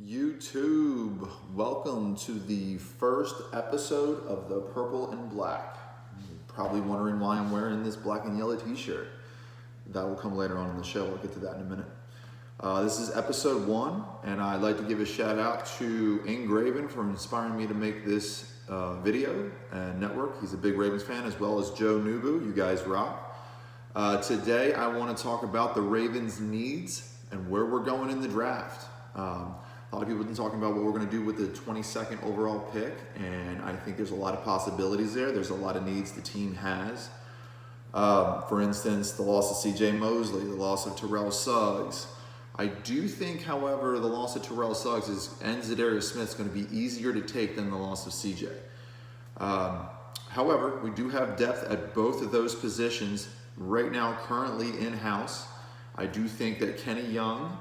YouTube, welcome to the first episode of the Purple and Black. You're probably wondering why I'm wearing this black and yellow t-shirt. That will come later on in the show. I'll get to that in a minute. This is episode 1, and I'd like to give a shout out to Ingraven for inspiring me to make this video and network. He's a big Ravens fan, as well as Joe Nubu. You guys rock. Today I want to talk about the Ravens' needs and where we're going in the draft. A lot of people have been talking about what we're going to do with the 22nd overall pick, and I think there's a lot of possibilities there. There's a lot of needs the team has. For instance, the loss of C.J. Mosley, the loss of Terrell Suggs. I do think, however, the loss of Terrell Suggs and Zadarius Smith is going to be easier to take than the loss of C.J. However, we do have depth at both of those positions right now, currently in-house. I do think that Kenny Young,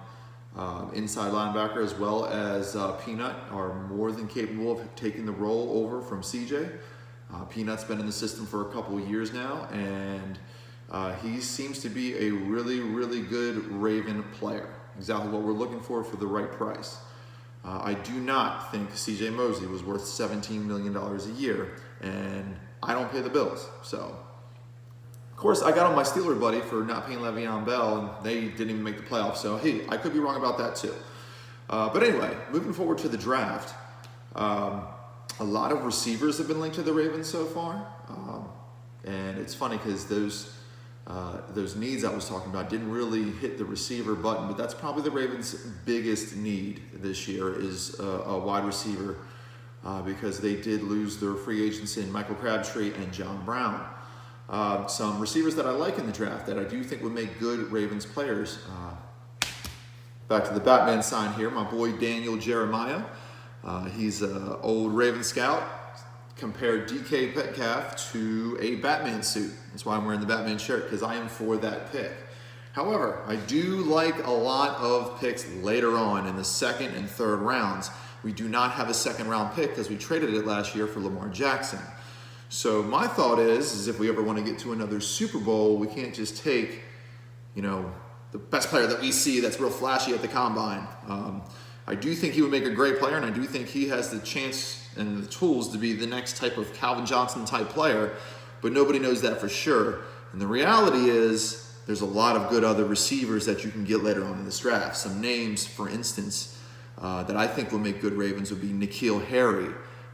inside linebacker, as well as Peanut, are more than capable of taking the role over from CJ. Peanut's been in the system for a couple of years now, and he seems to be a really, really good Raven player. Exactly what we're looking for the right price. I do not think CJ Mosley was worth $17 million a year, and I don't pay the bills, so. Of course, I got on my Steeler buddy for not paying Le'Veon Bell, and they didn't even make the playoffs, so hey, I could be wrong about that too. But anyway, moving forward to the draft, a lot of receivers have been linked to the Ravens so far, and it's funny because those needs I was talking about didn't really hit the receiver button, but that's probably the Ravens' biggest need this year is a wide receiver because they did lose their free agents in Michael Crabtree and John Brown. Some receivers that I like in the draft that I do think would make good Ravens players. Back to the Batman sign here, my boy Daniel Jeremiah. He's an old Raven scout. Compared DK Metcalf to a Batman suit. That's why I'm wearing the Batman shirt, because I am for that pick. However, I do like a lot of picks later on in the second and third rounds. We do not have a second round pick because we traded it last year for Lamar Jackson. So my thought is if we ever want to get to another Super Bowl, we can't just take, the best player that we see that's real flashy at the combine. I do think he would make a great player, and I do think he has the chance and the tools to be the next type of Calvin Johnson type player, but nobody knows that for sure. And the reality is there's a lot of good other receivers that you can get later on in this draft. Some names, for instance, that I think will make good Ravens would be N'Keal Harry.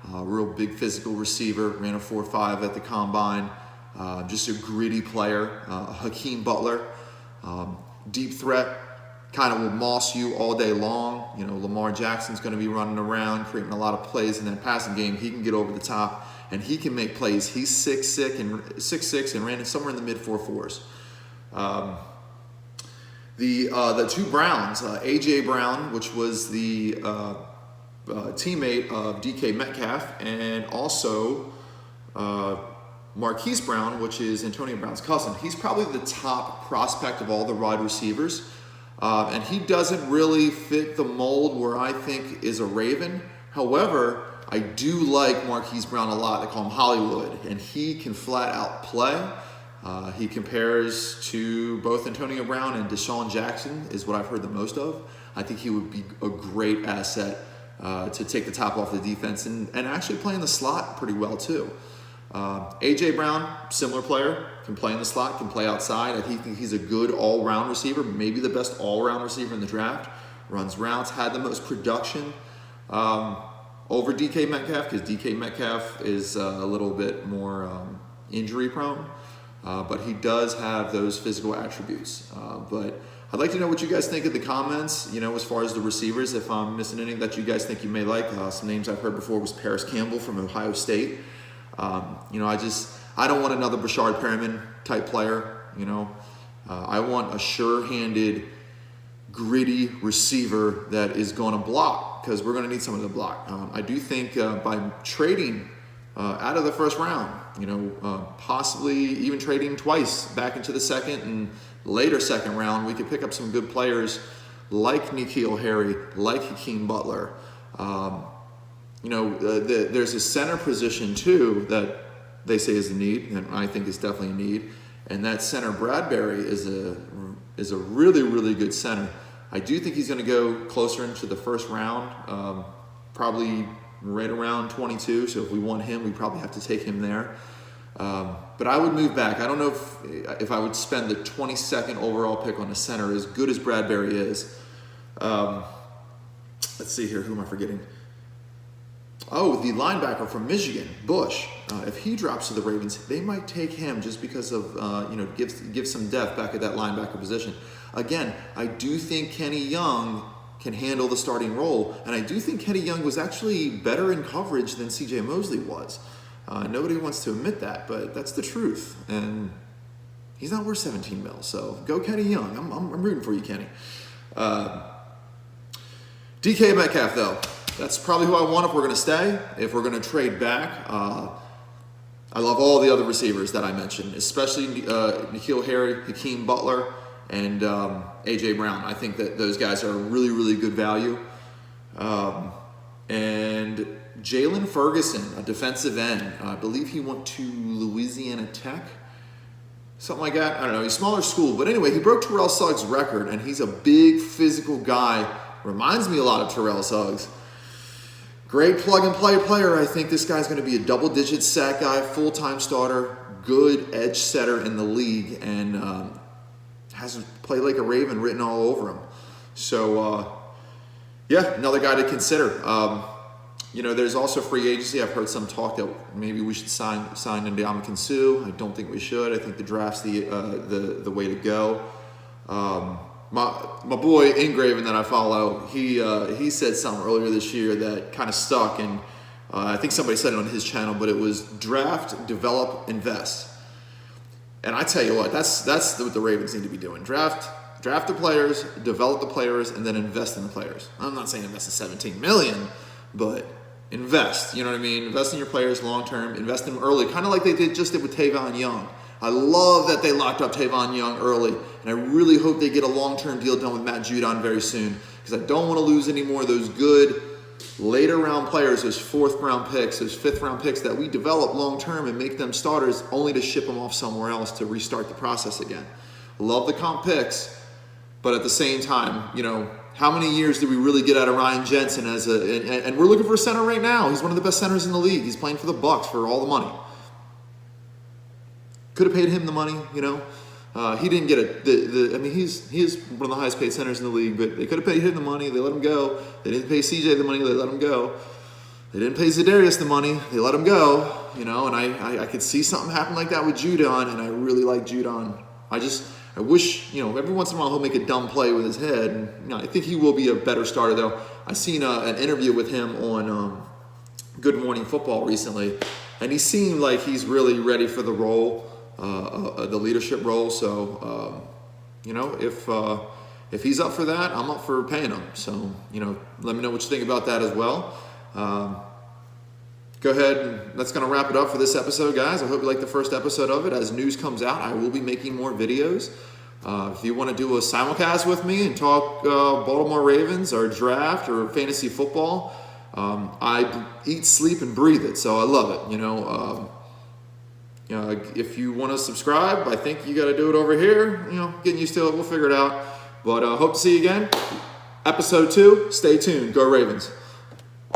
Real big physical receiver, ran a 4.5 at the combine, just a gritty player. Hakeem Butler, deep threat, kind of will moss you all day long. Lamar Jackson's going to be running around, creating a lot of plays in that passing game. He can get over the top, and he can make plays. He's 6'6" and ran somewhere in the mid-4.4s. The two Browns, A.J. Brown, which was the teammate of DK Metcalf, and also Marquise Brown, which is Antonio Brown's cousin. He's probably the top prospect of all the wide receivers. And he doesn't really fit the mold where I think is a Raven. However, I do like Marquise Brown a lot. They call him Hollywood, and he can flat out play. He compares to both Antonio Brown and Deshaun Jackson is what I've heard the most of. I think he would be a great asset to take the top off the defense and actually play in the slot pretty well too. A.J. Brown, similar player, can play in the slot, can play outside. I think he's a good all-round receiver, maybe the best all-round receiver in the draft. Runs routes, had the most production over DK Metcalf, because DK Metcalf is a little bit more injury-prone, but he does have those physical attributes. But I'd like to know what you guys think in the comments, as far as the receivers, if I'm missing any that you guys think you may like. Some names I've heard before was Paris Campbell from Ohio State. I don't want another Bashard Perriman type player. I want a sure-handed, gritty receiver that is going to block, because we're going to need someone to block. I do think by trading out of the first round, possibly even trading twice back into the second and later second round, we could pick up some good players like N'Keal Harry, like Hakeem Butler. There's a center position too that they say is a need, and I think is definitely a need. And that center Bradbury is a really, really good center. I do think he's going to go closer into the first round, probably right around 22. So if we want him, we probably have to take him there. But I would move back. I don't know if I would spend the 22nd overall pick on a center, as good as Bradbury is. Let's see here. Who am I forgetting? Oh, the linebacker from Michigan, Bush. If he drops to the Ravens, they might take him just because of, give some depth back at that linebacker position. Again, I do think Kenny Young can handle the starting role, and I do think Kenny Young was actually better in coverage than C.J. Mosley was. Nobody wants to admit that, but that's the truth. And he's not worth 17 mil, so go Kenny Young. I'm rooting for you, Kenny. DK Metcalf, though. That's probably who I want if we're going to stay. If we're going to trade back, I love all the other receivers that I mentioned, especially N'Keal Harry, Hakeem Butler, and A.J. Brown. I think that those guys are really, really good value. And Jalen Ferguson, a defensive end. I believe he went to Louisiana Tech. Something like that. I don't know. He's smaller school. But anyway, he broke Terrell Suggs' record, and he's a big physical guy. Reminds me a lot of Terrell Suggs. Great plug-and-play player. I think this guy's going to be a double-digit sack guy, full-time starter, good edge setter in the league, and has played like a Raven written all over him. So, yeah, another guy to consider. There's also free agency. I've heard some talk that maybe we should sign Ndamukong Suh. I don't think we should. I think the draft's the way to go. My boy Ingraven that I follow, he said something earlier this year that kind of stuck, and I think somebody said it on his channel, but it was draft, develop, invest. And I tell you what, that's what the Ravens need to be doing. Draft the players, develop the players, and then invest in the players. I'm not saying invest in $17 million, but invest. You know what I mean? Invest in your players long term. Invest in them early, kind of like they did with Tavon Young. I love that they locked up Tavon Young early, and I really hope they get a long-term deal done with Matt Judon very soon, because I don't want to lose any more of those good later-round players, those fourth-round picks, those fifth-round picks that we develop long-term and make them starters only to ship them off somewhere else to restart the process again. Love the comp picks, but at the same time, how many years did we really get out of Ryan Jensen and we're looking for a center right now. He's one of the best centers in the league. He's playing for the Bucs for all the money. Could have paid him the money, He didn't get he is one of the highest paid centers in the league, but they could have paid him the money. They let him go. They didn't pay CJ the money. They let him go. They didn't pay Za'Darius the money. They let him go, and I could see something happen like that with Judon, and I really like Judon. I wish, every once in a while he'll make a dumb play with his head, and I think he will be a better starter, though. I seen an interview with him on Good Morning Football recently, and he seemed like he's really ready for the role. The leadership role. So, if he's up for that, I'm up for paying him. So, let me know what you think about that as well. Go ahead, and that's going to wrap it up for this episode, guys. I hope you like the first episode of it. As news comes out, I will be making more videos. If you want to do a simulcast with me and talk Baltimore Ravens or draft or fantasy football, I eat, sleep, and breathe it. So I love it, if you want to subscribe, I think you got to do it over here. Getting used to it. We'll figure it out. But hope to see you again. Episode 2. Stay tuned. Go Ravens.